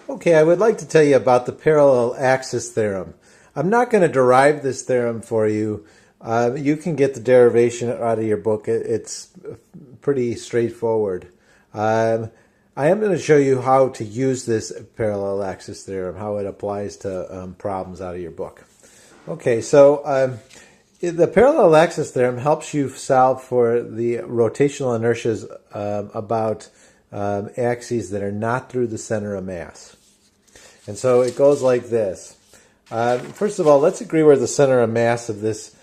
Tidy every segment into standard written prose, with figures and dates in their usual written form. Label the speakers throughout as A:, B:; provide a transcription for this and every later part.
A: Okay, I would like to tell you about the parallel axis theorem. I'm not going to derive this theorem for you. You can get the derivation out of your book. It's pretty straightforward. I am going to show you how to use this parallel axis theorem, how it applies to problems out of your book. Okay, so the parallel axis theorem helps you solve for the rotational inertias about axes that are not through the center of mass. And so it goes like this. First of all, let's agree where the center of mass of this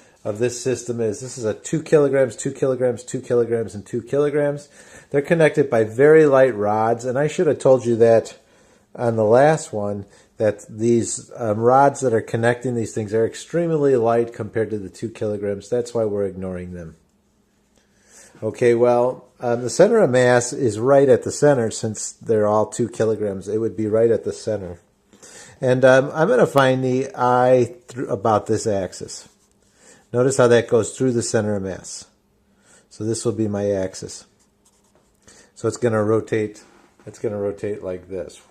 A: system is. This is a 2 kilograms, 2 kilograms, 2 kilograms, and 2 kilograms. They're connected by very light rods, and I should have told you that on the last one, that these rods that are connecting these things are extremely light compared to the 2 kilograms. That's why we're ignoring them. Okay, well, the center of mass is right at the center. Since they're all 2 kilograms, it would be right at the center. And I'm going to find the I about this axis. Notice how that goes through the center of mass. So this will be my axis. So it's going to rotate. It's going to rotate like this,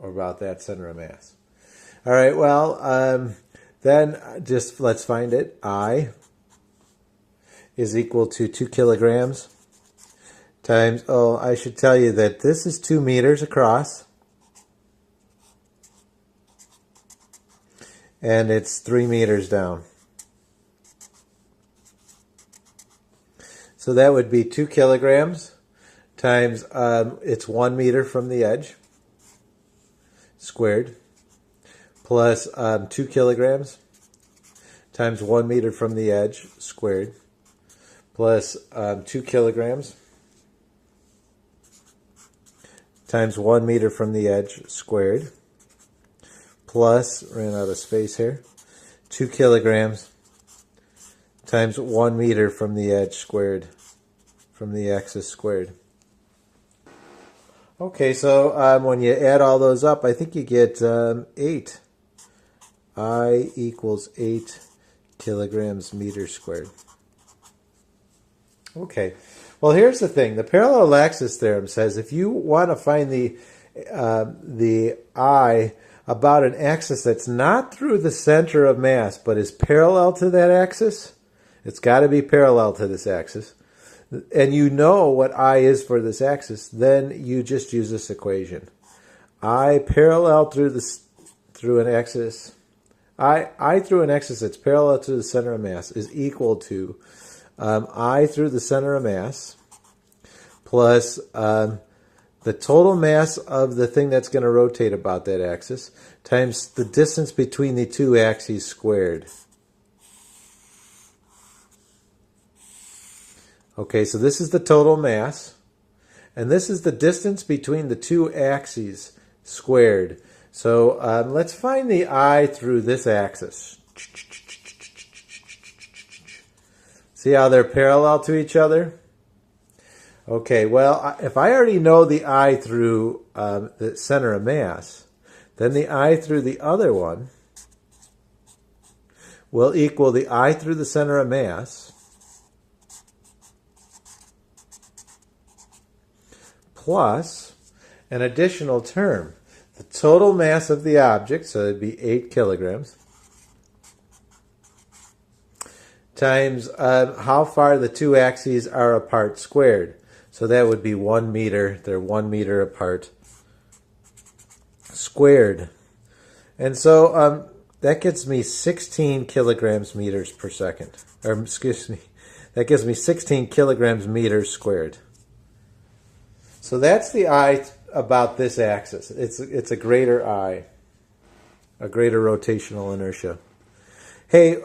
A: about that center of mass. All right. Well, then just let's find it. I is equal to 2 kilograms times. Oh, I should tell you that this is 2 meters across. And it's 3 meters down. So that would be 2 kilograms times, it's 1 meter from the edge, squared, plus 2 kilograms times 1 meter from the edge, squared, plus 2 kilograms times 1 meter from the edge, squared, plus, ran out of space here, 2 kilograms times 1 meter from the edge squared, from the axis squared. Okay, so when you add all those up, I think you get 8. I equals 8 kilograms meters squared. Okay, well, here's the thing. The parallel axis theorem says if you want to find the I about an axis that's not through the center of mass but is parallel to that axis, it's got to be parallel to this axis, and you know what I is for this axis, then you just use this equation. I parallel through an axis, I through an axis that's parallel to the center of mass is equal to I through the center of mass plus the total mass of the thing that's going to rotate about that axis times the distance between the two axes squared. Okay, so this is the total mass, and this is the distance between the two axes squared. So let's find the I through this axis. See how they're parallel to each other? Okay, well, if I already know the I through the center of mass, then the I through the other one will equal the I through the center of mass plus an additional term, the total mass of the object, so it'd be 8 kilograms, times how far the two axes are apart squared. So that would be 1 meter. They're 1 meter apart squared. And so that gets me 16 kilograms meters per second. Or excuse me, that gives me 16 kilograms meters squared. So that's the I about this axis. It's a greater I, a greater rotational inertia. Hey,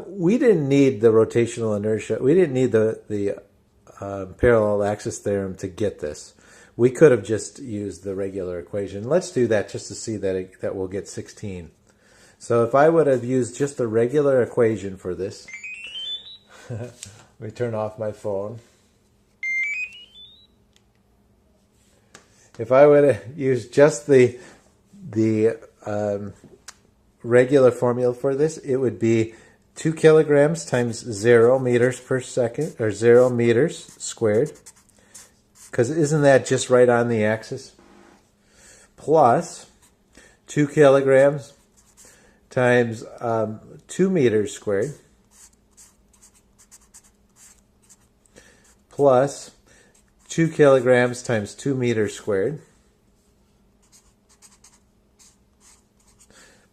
A: we didn't need the rotational inertia. We didn't need the parallel axis theorem to get this. We could have just used the regular equation. Let's do that just to see that we'll get 16. So if I would have used just the regular equation for this, let me turn off my phone. If I would have used just the regular formula for this, it would be 2 kilograms times 0 meters per second, or 0 meters squared, because isn't that just right on the axis? plus 2 kilograms times 2 meters squared plus 2 kilograms times 2 meters squared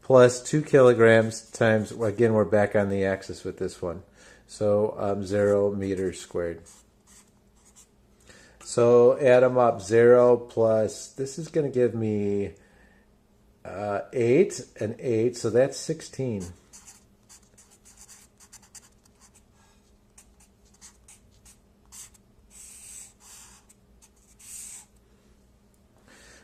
A: plus 2 kilograms times, again, we're back on the axis with this one, so 0 meters squared. So add them up, 0 plus, this is going to give me 8 and 8, so that's 16.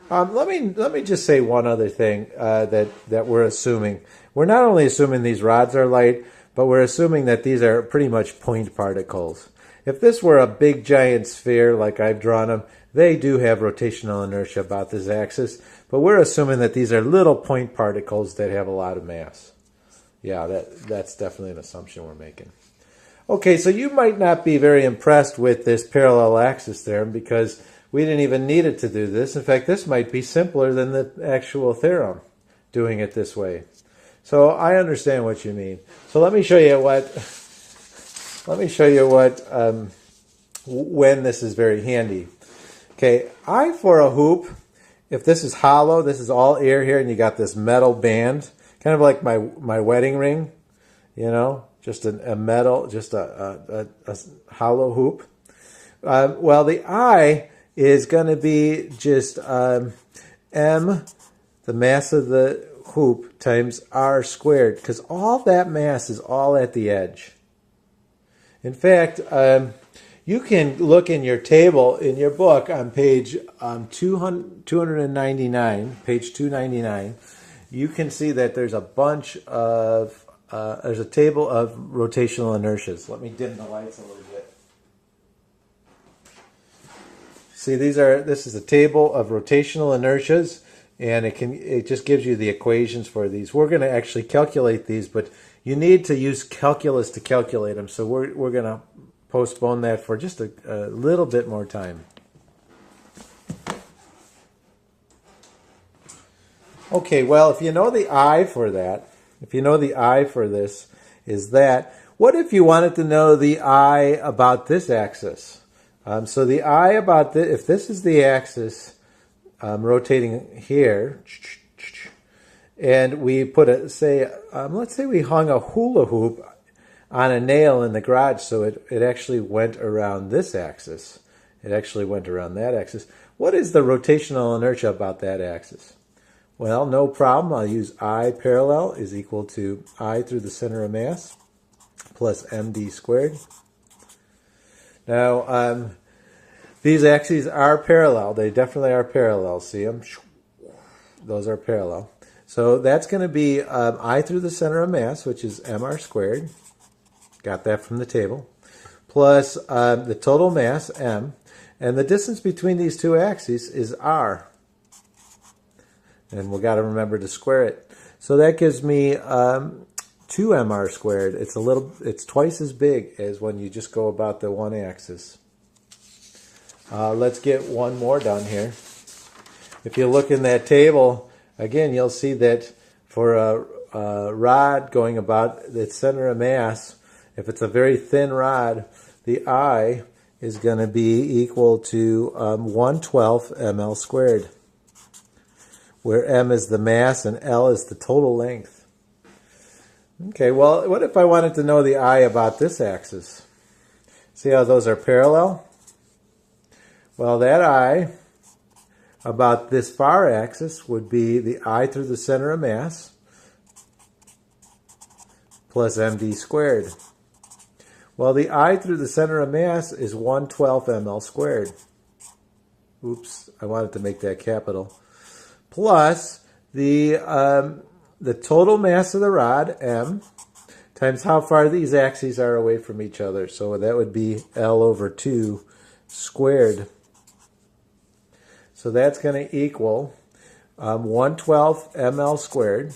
A: Let me just say one other thing that we're assuming. We're not only assuming these rods are light, but we're assuming that these are pretty much point particles. If this were a big giant sphere like I've drawn them, they do have rotational inertia about this axis, but we're assuming that these are little point particles that have a lot of mass. Yeah, that's definitely an assumption we're making. Okay, so you might not be very impressed with this parallel axis theorem because we didn't even need it to do this. In fact, this might be simpler than the actual theorem, doing it this way. So I understand what you mean. So let me show you when this is very handy. Okay, I for a hoop, if this is hollow, this is all air here, and you got this metal band, kind of like my wedding ring, you know, just a metal, just a hollow hoop. Well, the I is going to be just m, the mass of the hoop, times r squared, because all that mass is all at the edge. In fact, you can look in your table, in your book, on page 299, page 299, you can see that there's a bunch of, there's a table of rotational inertias. Let me dim the lights a little bit. See, this is a table of rotational inertias, and it just gives you the equations for these. We're going to actually calculate these, but you need to use calculus to calculate them, so we're going to postpone that for just a little bit more time. Okay, well, if you know the I for that, if you know the I for this is that, what if you wanted to know the I about this axis? So the I about this, if this is the axis rotating here, and we put let's say we hung a hula hoop on a nail in the garage, so it actually went around this axis. It actually went around that axis. What is the rotational inertia about that axis? Well, no problem. I'll use I parallel is equal to I through the center of mass plus md squared. Now, these axes are parallel. They definitely are parallel. See them? Those are parallel. So that's going to be I through the center of mass, which is mr squared. Got that from the table. Plus the total mass, m. And the distance between these two axes is r. And we've got to remember to square it. So that gives me 2mr squared. It's twice as big as when you just go about the one axis. Let's get one more done here. If you look in that table, again, you'll see that for a rod going about its center of mass, if it's a very thin rod, the I is going to be equal to 1/12 ml squared, where m is the mass and L is the total length. Okay, well, what if I wanted to know the I about this axis? See how those are parallel? Well, that I about this far axis would be the I through the center of mass plus md squared. Well, the I through the center of mass is 1/12 ml squared. Oops, I wanted to make that capital. Plus the total mass of the rod, m, times how far these axes are away from each other. So that would be L over 2 squared. So that's going to equal 1/12 ml squared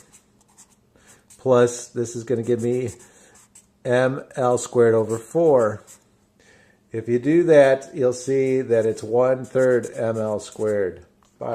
A: plus, this is going to give me ml squared over 4. If you do that, you'll see that it's 1/3 ml squared.